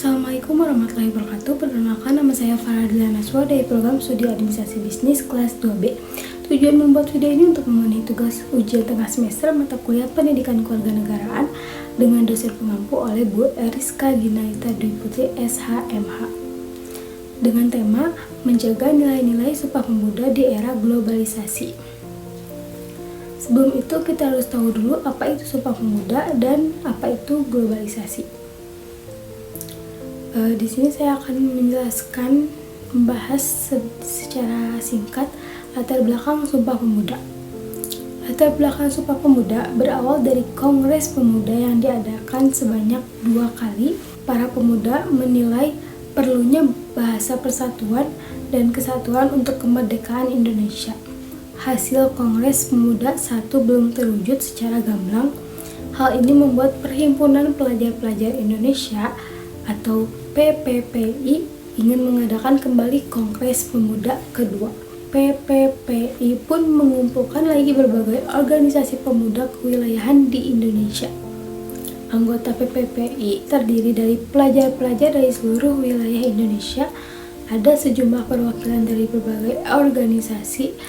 Assalamualaikum warahmatullahi wabarakatuh. Perkenalkan, nama saya Farah Adliana Naswa dari program studi administrasi bisnis kelas 2B. Tujuan membuat video ini untuk memenuhi tugas ujian tengah semester mata kuliah pendidikan kewarganegaraan dengan dosen pengampu oleh Bu Eriska Ginalita Dwi Putri SHMH dengan tema menjaga nilai-nilai Sumpah Pemuda di era globalisasi. Sebelum itu kita harus tahu dulu apa itu Sumpah Pemuda dan apa itu globalisasi. Di sini saya akan menjelaskan, membahas secara singkat latar belakang Sumpah Pemuda. Latar belakang Sumpah Pemuda berawal dari Kongres Pemuda yang diadakan sebanyak 2 kali. Para pemuda menilai perlunya bahasa persatuan dan kesatuan untuk kemerdekaan Indonesia. Hasil Kongres Pemuda 1 belum terwujud secara gamblang. Hal ini membuat Perhimpunan Pelajar-Pelajar Indonesia atau PPPI ingin mengadakan kembali Kongres Pemuda kedua. PPPI pun mengumpulkan lagi berbagai organisasi pemuda kewilayahan di Indonesia. Anggota PPPI terdiri dari pelajar-pelajar dari seluruh wilayah Indonesia. Ada sejumlah perwakilan dari berbagai organisasi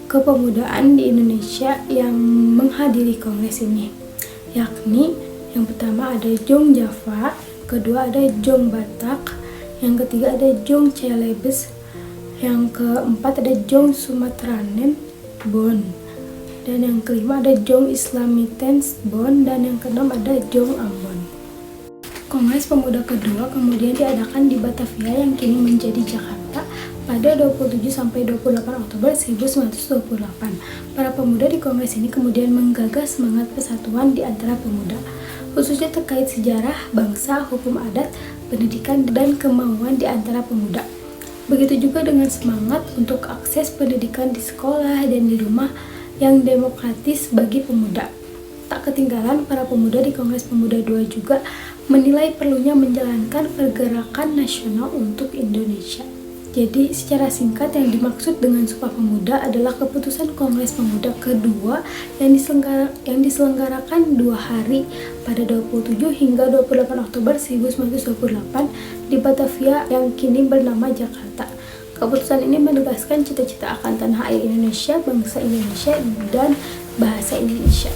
kepemudaan di Indonesia yang menghadiri kongres ini, yakni yang pertama ada Jong Java, kedua ada Jong Batak, yang ketiga ada Jong Celebes, yang keempat ada Jong Sumatranen Bon, dan yang kelima ada Jong Islamitens Bon, dan yang keenam ada Jong Ambon. Kongres Pemuda kedua kemudian diadakan di Batavia yang kini menjadi Jakarta pada 27-28 Oktober 1928. Para pemuda di kongres ini kemudian menggagas semangat persatuan di antara pemuda, khususnya terkait sejarah, bangsa, hukum adat, pendidikan, dan kemauan di antara pemuda. Begitu juga dengan semangat untuk akses pendidikan di sekolah dan di rumah yang demokratis bagi pemuda. Tak ketinggalan, para pemuda di Kongres Pemuda II juga menilai perlunya menjalankan pergerakan nasional untuk Indonesia. Jadi secara singkat yang dimaksud dengan Sumpah Pemuda adalah keputusan Kongres Pemuda kedua yang diselenggarakan 2 hari pada 27 hingga 28 Oktober 1928 di Batavia yang kini bernama Jakarta. Keputusan ini menegaskan cita-cita akan tanah air Indonesia, bangsa Indonesia, dan bahasa Indonesia.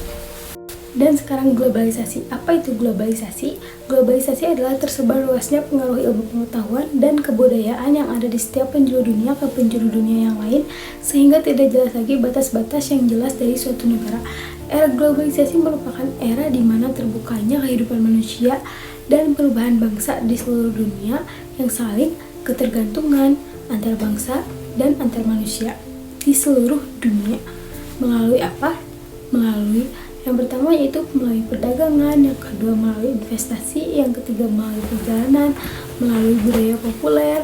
Dan sekarang globalisasi. Apa itu globalisasi? Globalisasi adalah tersebar luasnya pengaruh ilmu pengetahuan dan kebudayaan yang ada di setiap penjuru dunia ke penjuru dunia yang lain, sehingga tidak jelas lagi batas-batas yang jelas dari suatu negara. Era globalisasi merupakan era di mana terbukanya kehidupan manusia dan perubahan bangsa di seluruh dunia yang saling ketergantungan antar bangsa dan antar manusia di seluruh dunia. Melalui apa? Melalui yang pertama yaitu melalui perdagangan, yang kedua melalui investasi, yang ketiga melalui perjalanan, melalui budaya populer,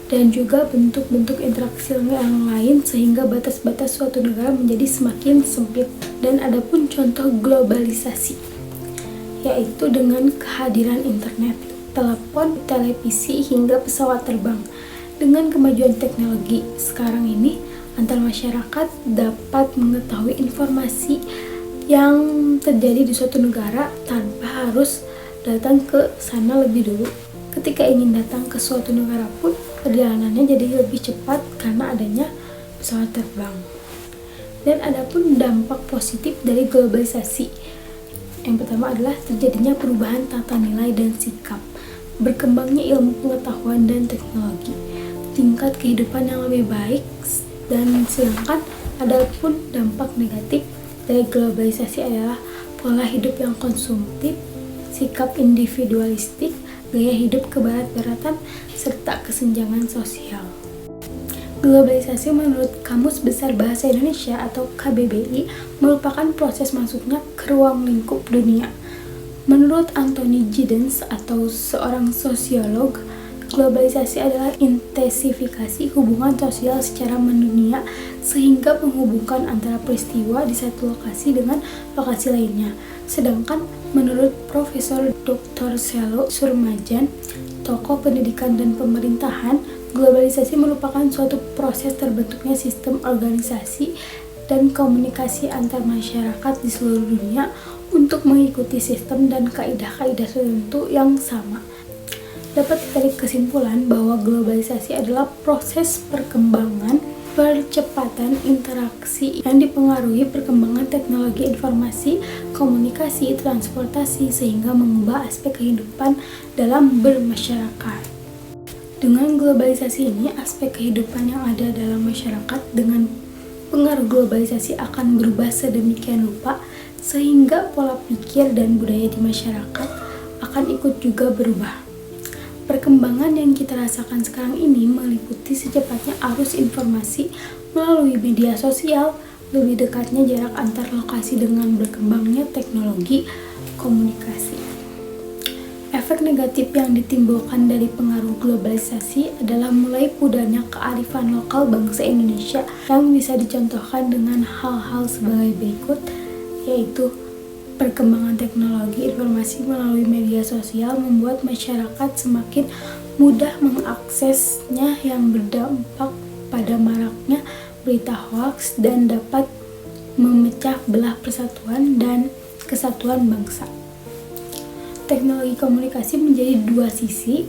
dan juga bentuk-bentuk interaksi yang lain sehingga batas-batas suatu negara menjadi semakin sempit. Dan adapun contoh globalisasi yaitu dengan kehadiran internet, telepon, televisi, hingga pesawat terbang. Dengan kemajuan teknologi sekarang ini, antar masyarakat dapat mengetahui informasi yang terjadi di suatu negara tanpa harus datang ke sana lebih dulu. Ketika ingin datang ke suatu negara pun perjalanannya jadi lebih cepat karena adanya pesawat terbang. Dan adapun dampak positif dari globalisasi, yang pertama adalah terjadinya perubahan tata nilai dan sikap, berkembangnya ilmu pengetahuan dan teknologi, tingkat kehidupan yang lebih baik. Dan sedangkan adapun dampak negatif dari globalisasi adalah pola hidup yang konsumtif, sikap individualistik, gaya hidup kebarat-baratan, serta kesenjangan sosial. Globalisasi menurut Kamus Besar Bahasa Indonesia atau KBBI merupakan proses masuknya ke ruang lingkup dunia. Menurut Anthony Giddens atau seorang sosiolog, globalisasi adalah intensifikasi hubungan sosial secara mendunia sehingga menghubungkan antara peristiwa di satu lokasi dengan lokasi lainnya. Sedangkan menurut Profesor Dr. Selo Surmajan, tokoh pendidikan dan pemerintahan, globalisasi merupakan suatu proses terbentuknya sistem organisasi dan komunikasi antar masyarakat di seluruh dunia untuk mengikuti sistem dan kaidah-kaidah tertentu yang sama. dapat ditarik kesimpulan bahwa globalisasi adalah proses perkembangan percepatan interaksi yang dipengaruhi perkembangan teknologi informasi, komunikasi, transportasi sehingga mengubah aspek kehidupan dalam bermasyarakat. Dengan globalisasi ini, aspek kehidupan yang ada dalam masyarakat dengan pengaruh globalisasi akan berubah sedemikian rupa sehingga pola pikir dan budaya di masyarakat akan ikut juga berubah. Perkembangan yang kita rasakan sekarang ini meliputi secepatnya arus informasi melalui media sosial, lebih dekatnya jarak antar lokasi dengan berkembangnya teknologi komunikasi. Efek negatif yang ditimbulkan dari pengaruh globalisasi adalah mulai pudarnya kearifan lokal bangsa Indonesia yang bisa dicontohkan dengan hal-hal sebagai berikut, yaitu perkembangan teknologi informasi melalui media sosial membuat masyarakat semakin mudah mengaksesnya yang berdampak pada maraknya berita hoaks dan dapat memecah belah persatuan dan kesatuan bangsa. Teknologi komunikasi menjadi dua sisi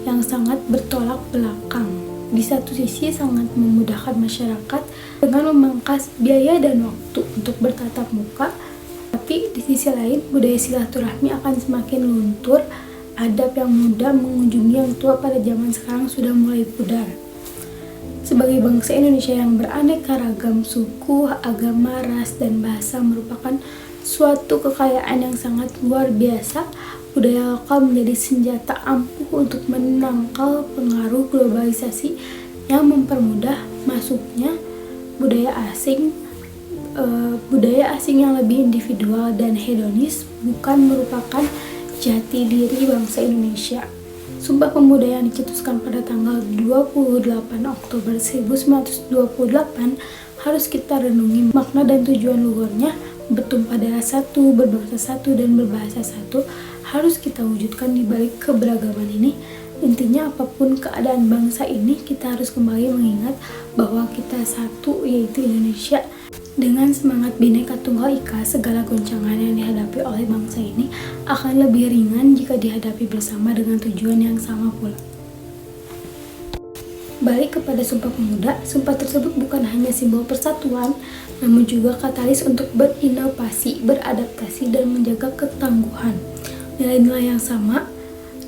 yang sangat bertolak belakang. Di satu sisi sangat memudahkan masyarakat dengan memangkas biaya dan waktu untuk bertatap muka, tapi di sisi lain budaya silaturahmi akan semakin luntur. Adab yang muda mengunjungi yang tua pada zaman sekarang sudah mulai pudar. Sebagai bangsa Indonesia yang beraneka ragam suku, agama, ras, dan bahasa merupakan suatu kekayaan yang sangat luar biasa. Budaya lokal menjadi senjata ampuh untuk menangkal pengaruh globalisasi yang mempermudah masuknya budaya asing yang lebih individual dan hedonis bukan merupakan jati diri bangsa Indonesia. Sumpah Pemuda yang dicetuskan pada tanggal 28 Oktober 1928 harus kita renungi makna dan tujuan luhurnya. Bertumpah darah satu, berbangsa satu, dan berbahasa satu harus kita wujudkan di balik keberagaman ini. Intinya apapun keadaan bangsa ini, kita harus kembali mengingat bahwa kita satu, yaitu Indonesia. Dengan semangat Bhinneka Tunggal Ika, segala goncangan yang dihadapi oleh bangsa ini akan lebih ringan jika dihadapi bersama dengan tujuan yang sama pula. Balik kepada Sumpah Pemuda, sumpah tersebut bukan hanya simbol persatuan, namun juga katalis untuk berinovasi, beradaptasi, dan menjaga ketangguhan. Nilai-nilai yang sama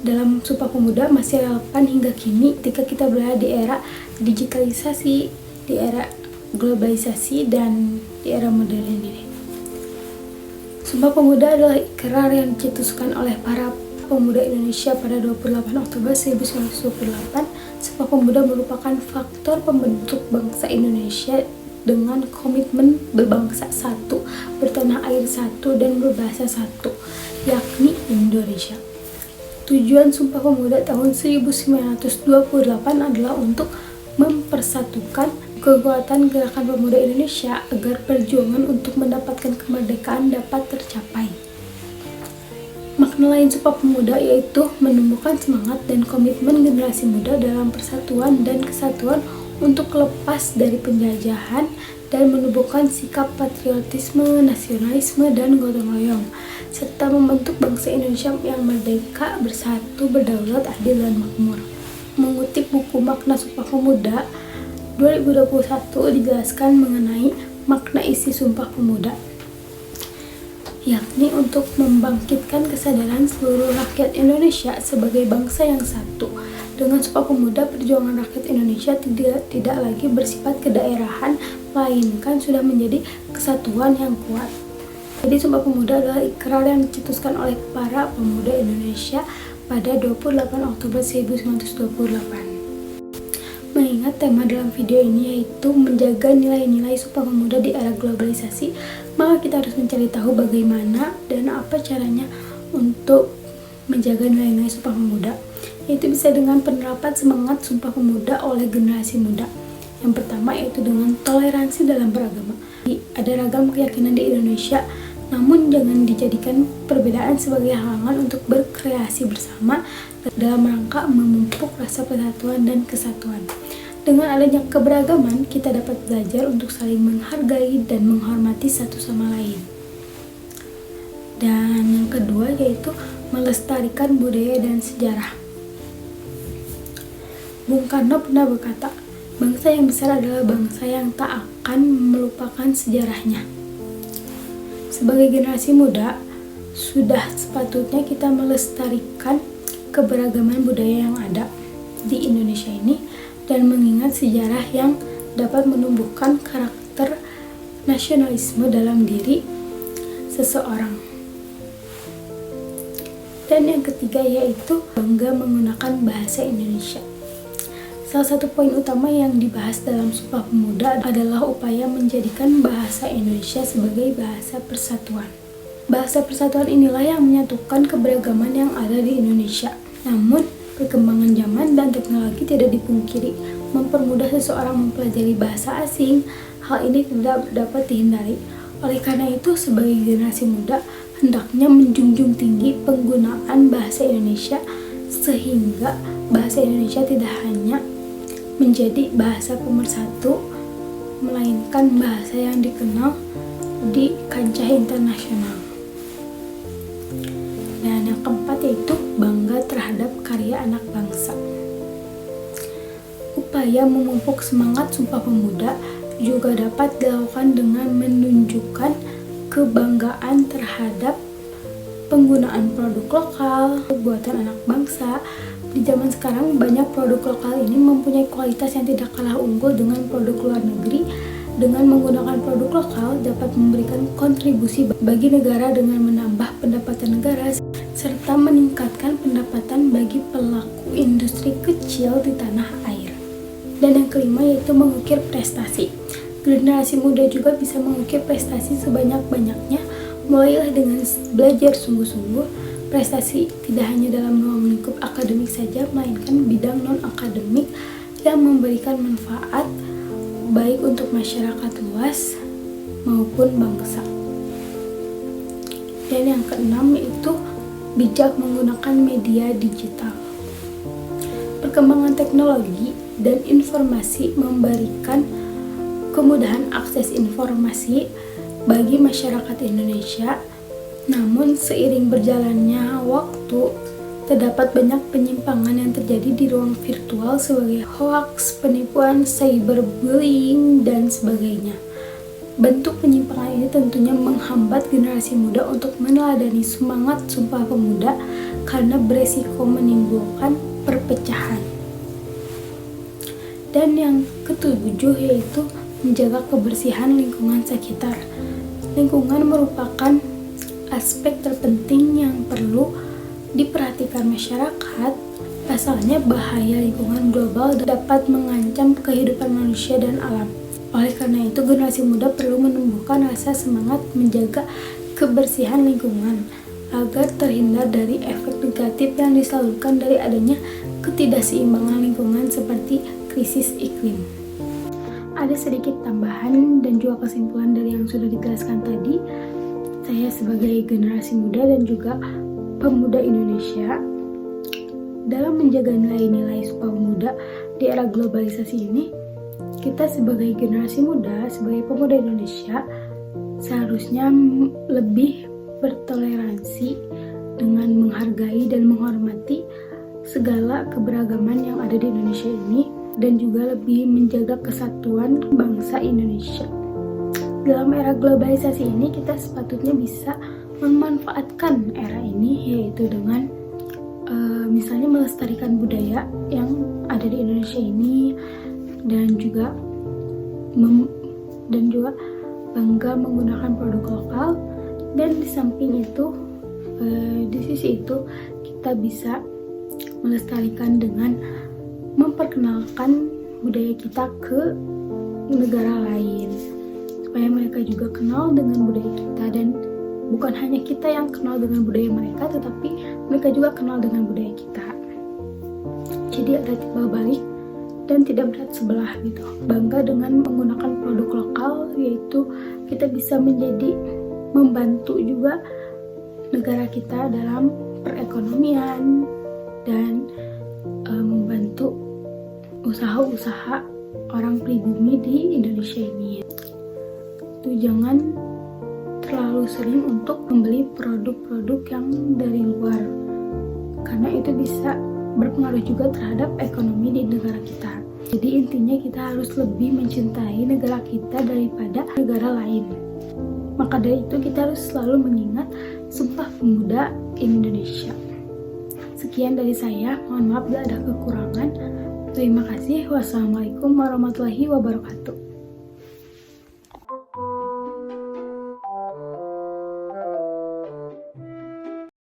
dalam Sumpah Pemuda masih relevan hingga kini ketika kita berada di era digitalisasi, di era globalisasi, dan di era modern ini. Sumpah Pemuda adalah ikrar yang dicetuskan oleh para pemuda Indonesia pada 28 Oktober 1928. Sumpah Pemuda merupakan faktor pembentuk bangsa Indonesia dengan komitmen berbangsa satu, bertanah air satu, dan berbahasa satu, yakni Indonesia. Tujuan Sumpah Pemuda tahun 1928 adalah untuk mempersatukan kekuatan gerakan pemuda Indonesia agar perjuangan untuk mendapatkan kemerdekaan dapat tercapai. Makna lain Sumpah Pemuda yaitu menumbuhkan semangat dan komitmen generasi muda dalam persatuan dan kesatuan untuk lepas dari penjajahan dan menumbuhkan sikap patriotisme, nasionalisme, dan gotong royong, serta membentuk bangsa Indonesia yang merdeka, bersatu, berdaulat, adil, dan makmur. Mengutip buku Makna Sumpah Pemuda 2021 dijelaskan mengenai makna isi Sumpah Pemuda, yakni untuk membangkitkan kesadaran seluruh rakyat Indonesia sebagai bangsa yang satu. Dengan Sumpah Pemuda, perjuangan rakyat Indonesia tidak lagi bersifat kedaerahan, melainkan sudah menjadi kesatuan yang kuat. Jadi Sumpah Pemuda adalah ikrar yang dicetuskan oleh para pemuda Indonesia pada 28 Oktober 1928. Mengingat tema dalam video ini yaitu menjaga nilai-nilai Sumpah Pemuda di era globalisasi, maka kita harus mencari tahu bagaimana dan apa caranya untuk menjaga nilai-nilai Sumpah Pemuda, yaitu bisa dengan penerapan semangat Sumpah Pemuda oleh generasi muda. Yang pertama yaitu dengan toleransi dalam beragama. Ada ragam keyakinan di Indonesia, namun jangan dijadikan perbedaan sebagai halangan untuk berkreasi bersama dalam rangka memupuk rasa persatuan dan kesatuan. Dengan adanya keberagaman, kita dapat belajar untuk saling menghargai dan menghormati satu sama lain. Dan yang kedua yaitu melestarikan budaya dan sejarah. Bung Karno pernah berkata, bangsa yang besar adalah bangsa yang tak akan melupakan sejarahnya. Sebagai generasi muda, sudah sepatutnya kita melestarikan keberagaman budaya yang ada di Indonesia ini dan mengingat sejarah yang dapat menumbuhkan karakter nasionalisme dalam diri seseorang. Dan yang ketiga yaitu bangga menggunakan bahasa Indonesia. Salah satu poin utama yang dibahas dalam Sumpah Pemuda adalah upaya menjadikan bahasa Indonesia sebagai bahasa persatuan. Bahasa persatuan inilah yang menyatukan keberagaman yang ada di Indonesia. Namun, perkembangan zaman dan teknologi tidak dipungkiri mempermudah seseorang mempelajari bahasa asing. Hal ini tidak dapat dihindari. Oleh karena itu, sebagai generasi muda, hendaknya menjunjung tinggi penggunaan bahasa Indonesia sehingga bahasa Indonesia tidak hanya menjadi bahasa pemersatu, melainkan bahasa yang dikenal di kancah internasional. Dan yang keempat yaitu bangga terhadap karya anak bangsa. Upaya memupuk semangat Sumpah Pemuda juga dapat dilakukan dengan menunjukkan kebanggaan terhadap penggunaan produk lokal, buatan anak bangsa. Di zaman sekarang, banyak produk lokal ini mempunyai kualitas yang tidak kalah unggul dengan produk luar negeri. Dengan menggunakan produk lokal dapat memberikan kontribusi bagi negara dengan menambah pendapatan negara serta meningkatkan pendapatan bagi pelaku industri kecil di tanah air. Dan yang kelima yaitu mengukir prestasi. Generasi muda juga bisa mengukir prestasi sebanyak-banyaknya, mulailah dengan belajar sungguh-sungguh. Prestasi tidak hanya dalam ruang lingkup akademik saja, melainkan bidang non-akademik yang memberikan manfaat baik untuk masyarakat luas maupun bangsa. Dan yang keenam yaitu bijak menggunakan media digital. Perkembangan teknologi dan informasi memberikan kemudahan akses informasi bagi masyarakat Indonesia. Namun seiring berjalannya waktu, terdapat banyak penyimpangan yang terjadi di ruang virtual sebagai hoaks, penipuan, cyberbullying, dan sebagainya. Bentuk penyimpangan ini tentunya menghambat generasi muda untuk meneladani semangat Sumpah Pemuda karena beresiko menimbulkan perpecahan. Dan yang ketujuh yaitu menjaga kebersihan lingkungan sekitar. Lingkungan merupakan aspek terpenting yang perlu diperhatikan masyarakat. Pasalnya bahaya lingkungan global dapat mengancam kehidupan manusia dan alam. Oleh karena itu, generasi muda perlu menumbuhkan rasa semangat menjaga kebersihan lingkungan agar terhindar dari efek negatif yang disalurkan dari adanya ketidakseimbangan lingkungan seperti krisis iklim. Ada sedikit tambahan dan juga kesimpulan dari yang sudah dijelaskan tadi. Saya sebagai generasi muda dan juga pemuda Indonesia, dalam menjaga nilai-nilai Sumpah Pemuda di era globalisasi ini, kita sebagai generasi muda, sebagai pemuda Indonesia, seharusnya lebih bertoleransi dengan menghargai dan menghormati segala keberagaman yang ada di Indonesia ini, dan juga lebih menjaga kesatuan bangsa Indonesia. Dalam era globalisasi ini, kita sepatutnya bisa memanfaatkan era ini, yaitu dengan misalnya melestarikan budaya yang ada di Indonesia ini, dan juga bangga menggunakan produk lokal. Dan di samping itu, di sisi itu kita bisa melestarikan dengan memperkenalkan budaya kita ke negara lain, supaya mereka juga kenal dengan budaya kita. Dan bukan hanya kita yang kenal dengan budaya mereka, tetapi mereka juga kenal dengan budaya kita. Jadi ada timbal balik dan tidak berat sebelah gitu. Bangga dengan menggunakan produk lokal, yaitu kita bisa membantu juga negara kita dalam perekonomian dan membantu usaha-usaha orang pribumi di Indonesia ini. Itu jangan terlalu sering untuk membeli produk-produk yang dari luar, karena itu bisa berpengaruh juga terhadap ekonomi di negara kita. Jadi intinya kita harus lebih mencintai negara kita daripada negara lain. Maka dari itu kita harus selalu mengingat Sumpah Pemuda Indonesia. Sekian dari saya, mohon maaf bila ada kekurangan. Terima kasih. Wassalamualaikum warahmatullahi wabarakatuh.